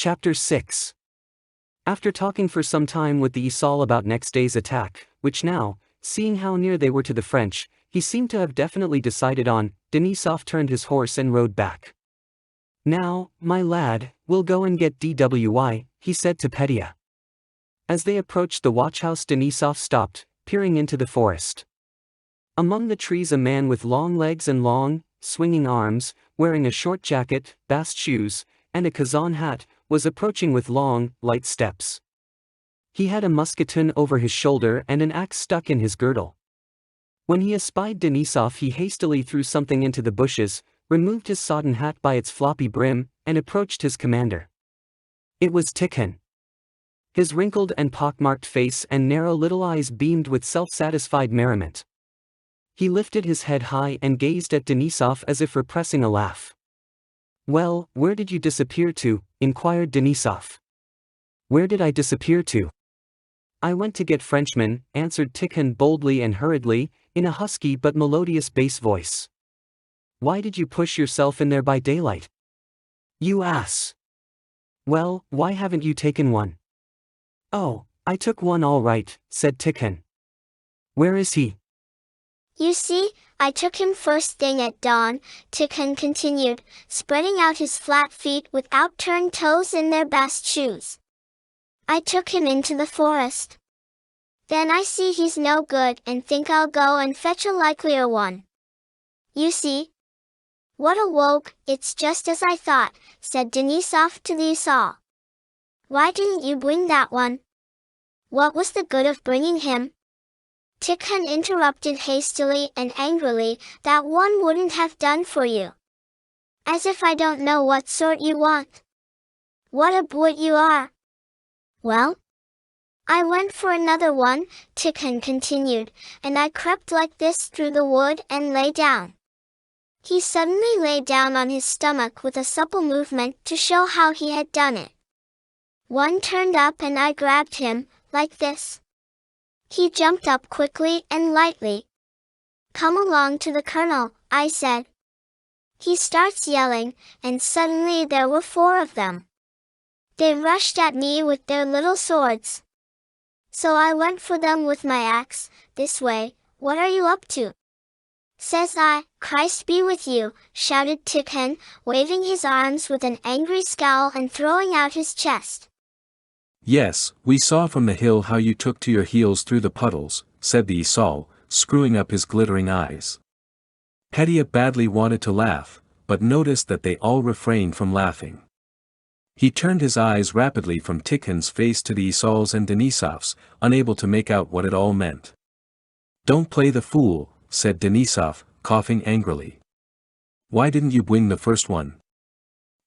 Chapter 6. After talking for some time with the esaul about next day's attack, which now, seeing how near they were to the French, he seemed to have definitely decided on, Denisov turned his horse and rode back. "Now, my lad, we'll go and get DWI," he said to Petya. As they approached the watchhouse, Denisov stopped, peering into the forest. Among the trees a man with long legs and long, swinging arms, wearing a short jacket, bast shoes, and a Kazan hat, was approaching with long, light steps. He had a musketoon over his shoulder and an axe stuck in his girdle. When he espied Denisov, he hastily threw something into the bushes, removed his sodden hat by its floppy brim, and approached his commander. It was Tikhon. His wrinkled and pockmarked face and narrow little eyes beamed with self-satisfied merriment. He lifted his head high and gazed at Denisov as if repressing a laugh. "Well, where did you disappear to?" inquired Denisov. "Where did I disappear to?" "I went to get Frenchmen," answered Tikhon boldly and hurriedly, in a husky but melodious bass voice. "Why did you push yourself in there by daylight?" "You ass!" "Well, why haven't you taken one?" "Oh, I took one all right," said Tikhon. "Where is he?" "You see, I took him first thing at dawn," Tikhon continued, spreading out his flat feet with outturned toes in their bast shoes. "I took him into the forest. Then I see he's no good and think I'll go and fetch a likelier one. You see?" "What a woke, it's just as I thought," said Denisov to the esaul. "Why didn't you bring that one?" "What was the good of bringing him?" Tikhon interrupted hastily and angrily, "That one wouldn't have done for you. As if I don't know what sort you want. What a brute you are." "Well? I went for another one," Tikhon continued, "and I crept like this through the wood and lay down." He suddenly lay down on his stomach with a supple movement to show how he had done it. "One turned up and I grabbed him, like this." He jumped up quickly and lightly. "Come along to the colonel," I said. He starts yelling, and suddenly there were 4 of them. They rushed at me with their little swords. So I went for them with my axe. "This way, what are you up to?" says I. "Christ be with you," shouted Tikhon, waving his arms with an angry scowl and throwing out his chest. "Yes, we saw from the hill how you took to your heels through the puddles," said the esaul, screwing up his glittering eyes. Petya badly wanted to laugh, but noticed that they all refrained from laughing. He turned his eyes rapidly from Tikhon's face to the esaul's and Denisov's, unable to make out what it all meant. "Don't play the fool," said Denisov, coughing angrily. "Why didn't you bring the first one?"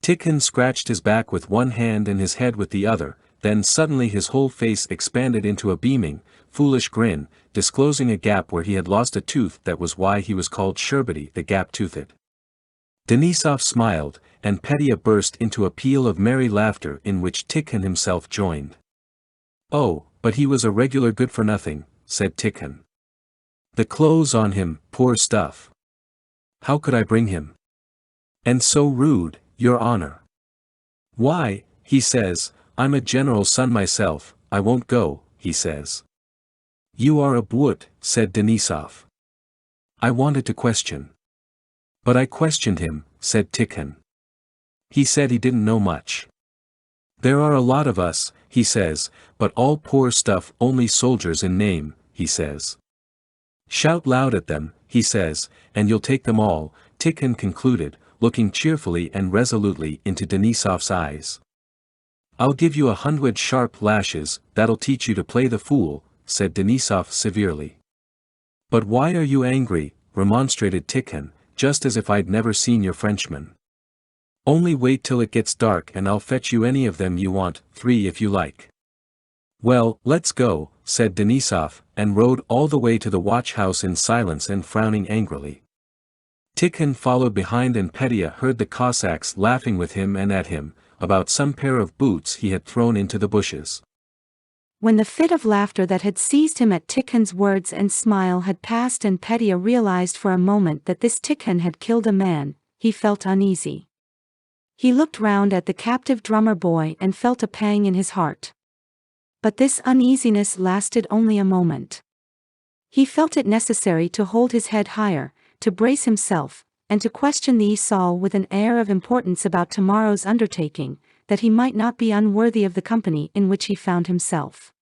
Tikhon scratched his back with one hand and his head with the other. Then suddenly his whole face expanded into a beaming, foolish grin, disclosing a gap where he had lost a tooth. That was why he was called Sherbety, the gap-toothed. Denisov smiled, and Petya burst into a peal of merry laughter in which Tikhon himself joined. "Oh, but he was a regular good-for-nothing," said Tikhon. "The clothes on him, poor stuff. How could I bring him? And so rude, your honor. Why, he says, I'm a general's son myself, I won't go, he says." "You are a brute," said Denisov. "I wanted to question." "But I questioned him," said Tikhon. "He said he didn't know much. There are a lot of us, he says, but all poor stuff, only soldiers in name, he says. Shout loud at them, he says, and you'll take them all," Tikhon concluded, looking cheerfully and resolutely into Denisov's eyes. "I'll give you 100 sharp lashes, that'll teach you to play the fool," said Denisov severely. "But why are you angry?" remonstrated Tikhon, "just as if I'd never seen your Frenchmen. Only wait till it gets dark and I'll fetch you any of them you want, 3 if you like." "Well, let's go," said Denisov, and rode all the way to the watchhouse in silence and frowning angrily. Tikhon followed behind, and Petya heard the Cossacks laughing with him and at him, about some pair of boots he had thrown into the bushes. When the fit of laughter that had seized him at Tikhon's words and smile had passed and Petya realized for a moment that this Tikhon had killed a man, he felt uneasy. He looked round at the captive drummer boy and felt a pang in his heart. But this uneasiness lasted only a moment. He felt it necessary to hold his head higher, to brace himself, and to question the esaul with an air of importance about tomorrow's undertaking, that he might not be unworthy of the company in which he found himself.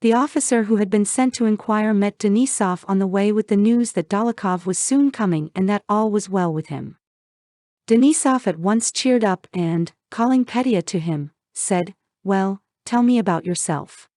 The officer who had been sent to inquire met Denisov on the way with the news that Dolokhov was soon coming and that all was well with him. Denisov at once cheered up and, calling Petya to him, said, "Well, tell me about yourself."